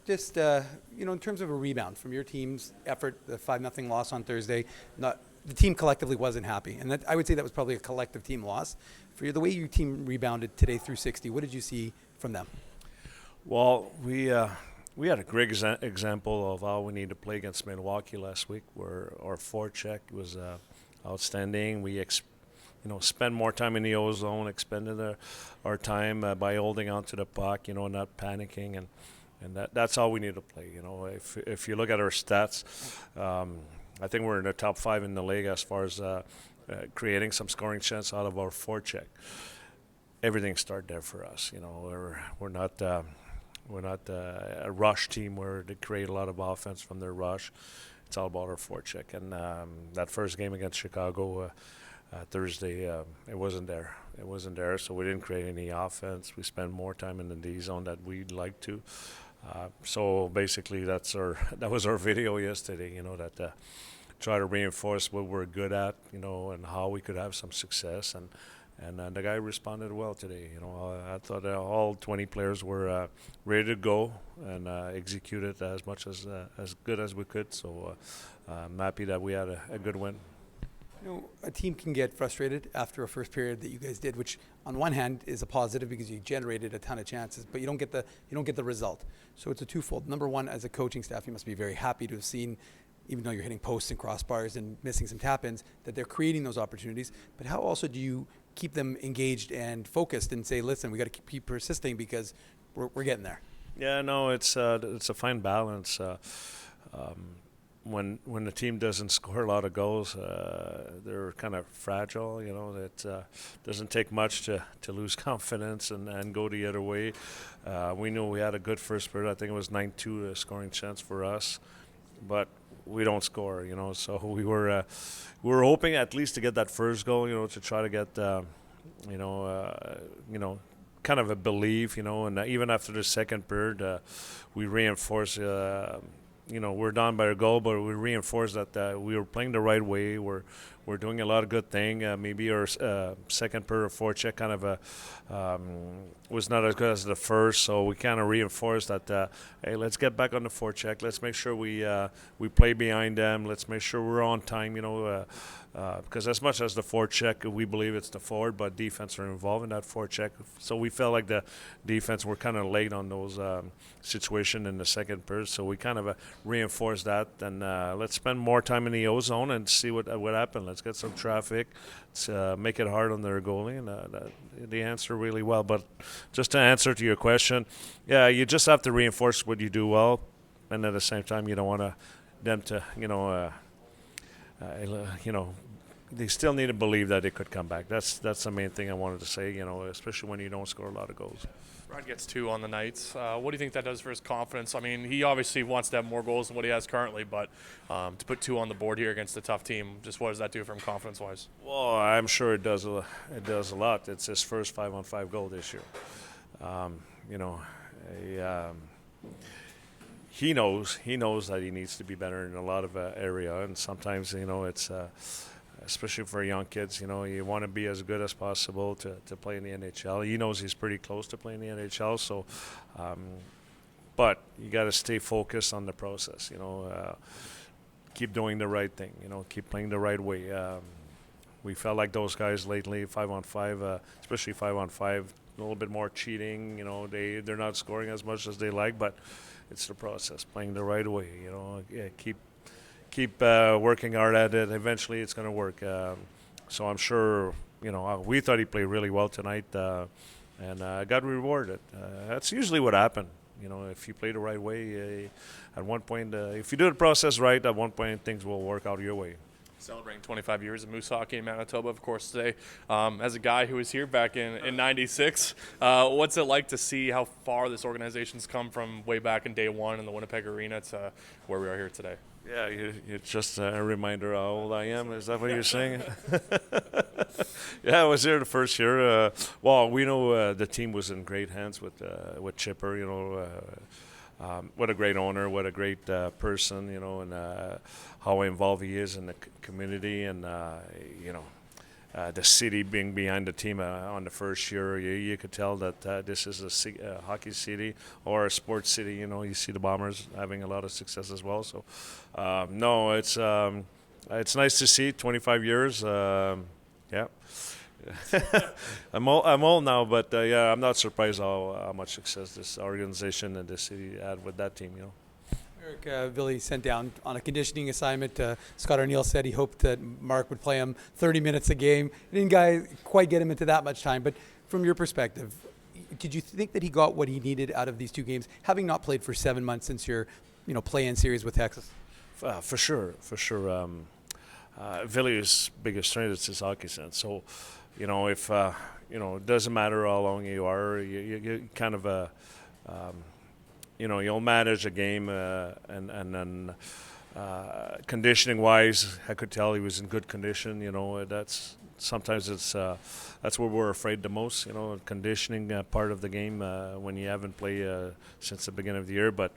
just, in terms of a rebound from your team's effort, the 5-0 loss on Thursday, the team collectively wasn't happy. And I would say that was probably a collective team loss. For the way your team rebounded today through 60, what did you see from them? Well, we had a great example of how we need to play against Milwaukee last week, where our forecheck was outstanding. We spend more time in the O-zone, expended our time by holding on to the puck, not panicking, and that's how we need to play. If you look at our stats, I think we're in the top 5 in the league as far as creating some scoring chance out of our forecheck. Everything started there for us. We're not a rush team where they create a lot of offense from their rush. It's all about our forecheck. And that first game against Chicago Thursday, it wasn't there. It wasn't there, so we didn't create any offense. We spent more time in the D zone that we'd like to. So basically, that was our video yesterday. That try to reinforce what we're good at, and how we could have some success. And the guy responded well today. I thought all 20 players were ready to go and executed as good as we could. So I'm happy that we had a good win. A team can get frustrated after a first period that you guys did, which on one hand is a positive because you generated a ton of chances, but you don't get the result. So it's a twofold. Number one, as a coaching staff, you must be very happy to have seen, even though you're hitting posts and crossbars and missing some tap-ins, that they're creating those opportunities. But how also do you keep them engaged and focused and say, listen, we got to keep persisting because we're getting there? Yeah, no, it's a fine balance. When the team doesn't score a lot of goals, they're kind of fragile. It doesn't take much to lose confidence and go the other way. We knew we had a good first period. I think it was 9-2 scoring chance for us, but we don't score. So we were hoping at least to get that first goal. To try to get kind of a belief. And even after the second period, we reinforced. We're down by a goal, but we reinforced that we were playing the right way. We're doing a lot of good things. Maybe our second period forecheck kind of was not as good as the first, so we kind of reinforced that. Hey, let's get back on the forecheck. Let's make sure we play behind them. Let's make sure we're on time. Because as much as the forecheck, we believe it's the forward, but defense are involved in that forecheck. So we felt like the defense were kind of late on those situations in the second period. So we kind of reinforced that, and let's spend more time in the O-zone and see what happened. Let's get some traffic, make it hard on their goalie, and they answer really well. But just to answer to your question, yeah, you just have to reinforce what you do well, and at the same time, you don't want them to, they still need to believe that they could come back. That's the main thing I wanted to say, especially when you don't score a lot of goals. Brad gets 2 on the nights. What do you think that does for his confidence? I mean, he obviously wants to have more goals than what he has currently, but to put 2 on the board here against a tough team, just what does that do for him confidence-wise? Well, I'm sure it does a lot. It's his first 5-on-5 goal this year. He knows that he needs to be better in a lot of area, and sometimes it's especially for young kids, you want to be as good as possible to play in the NHL. He knows he's pretty close to playing in the NHL, so but you got to stay focused on the process. Keep doing the right thing. Keep playing the right way. We felt like those guys lately, 5-on-5, especially 5-on-5, a little bit more cheating. They're not scoring as much as they like, but it's the process, playing the right way. Keep working hard at it. Eventually, it's going to work. So I'm sure. We thought he played really well tonight, and got rewarded. That's usually what happened. If you play the right way, at one point, if you do the process right, at one point things will work out your way. Celebrating 25 years of Moose hockey in Manitoba, of course, today. As a guy who was here back in 96, what's it like to see how far this organization's come from way back in day one in the Winnipeg Arena to where we are here today? Yeah, it's just a reminder how old I am. Is that what you're saying? Yeah, I was here the first year. Well, we know the team was in great hands with Chipper, what a great owner, what a great person, and how involved he is in the community. And, the city being behind the team on the first year, you could tell that this is a hockey city or a sports city. You see the Bombers having a lot of success as well. So, no, it's nice to see 25 years. Yeah. I'm old now, but yeah, I'm not surprised how much success this organization and this city had with that team. Eric, Ville sent down on a conditioning assignment. Scott O'Neill said he hoped that Mark would play him 30 minutes a game. He didn't quite get him into that much time, but from your perspective, did you think that he got what he needed out of these two games, having not played for 7 months since your play-in series with Texas? For sure. Ville's biggest strength is his hockey sense. So, if it doesn't matter how long you are, you kind of you'll manage a game, and then conditioning wise, I could tell he was in good condition. That's where we're afraid the most. Conditioning part of the game when you haven't played since the beginning of the year. But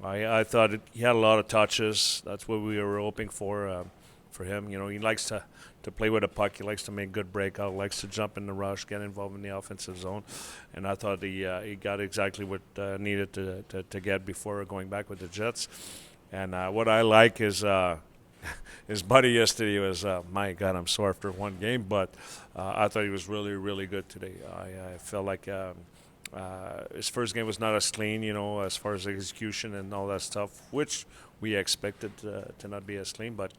I thought he had a lot of touches. That's what we were hoping for him. He likes to play with a puck. He likes to make good breakout. Likes to jump in the rush, get involved in the offensive zone. And I thought he got exactly what needed to get before going back with the Jets. And what I like is his buddy yesterday was, my God, I'm sore after one game, but I thought he was really, really good today. I felt like his first game was not as clean, as far as execution and all that stuff, which we expected to not be as clean, but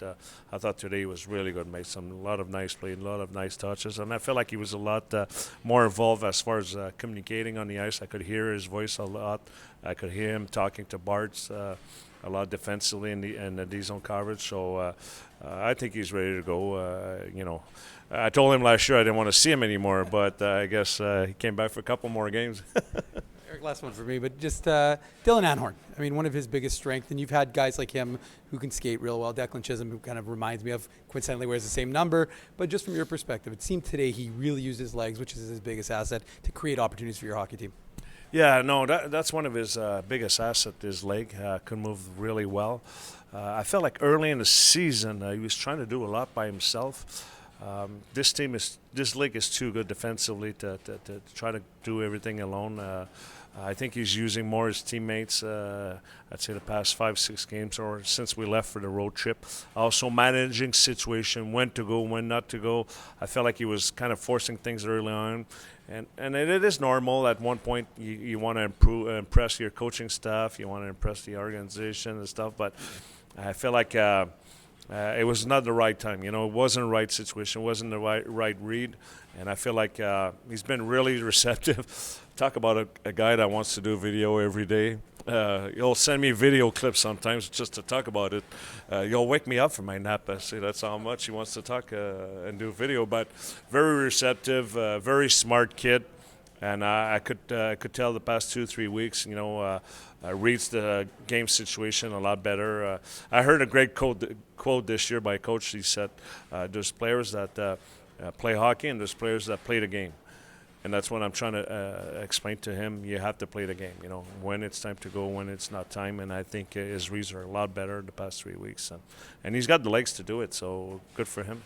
I thought today was really good. Made a lot of nice play, a lot of nice touches, and I felt like he was a lot more involved as far as communicating on the ice. I could hear his voice a lot. I could hear him talking to Bart's a lot defensively in the D-zone coverage. So I think he's ready to go. I told him last year I didn't want to see him anymore, but I guess he came back for a couple more games. Eric, last one for me, but just Dylan Anhorn. I mean, one of his biggest strengths, and you've had guys like him who can skate real well. Declan Chisholm, who kind of reminds me of, coincidentally wears the same number. But just from your perspective, it seemed today he really used his legs, which is his biggest asset, to create opportunities for your hockey team. Yeah, no, that's one of his biggest assets, his leg. Could move really well. I felt like early in the season he was trying to do a lot by himself. This league is too good defensively to try to do everything alone. I think he's using more his teammates. I'd say the past 5-6 games, or since we left for the road trip. Also managing situation, when to go, when not to go. I felt like he was kind of forcing things early on, and it is normal. At one point, you want to impress your coaching staff, you want to impress the organization and stuff. But I feel like it was not the right time. It wasn't the right situation, wasn't the right read. And I feel like he's been really receptive. Talk about a guy that wants to do video every day. He'll send me video clips sometimes just to talk about it. He'll wake me up from my nap. I say that's how much he wants to talk and do video. But very receptive, very smart kid. And I could tell the past 2-3 weeks, reads the game situation a lot better. I heard a great quote this year by a coach. He said, there's players that play hockey and there's players that play the game. And that's what I'm trying to explain to him. You have to play the game, when it's time to go, when it's not time. And I think his reads are a lot better the past 3 weeks. And he's got the legs to do it, so good for him.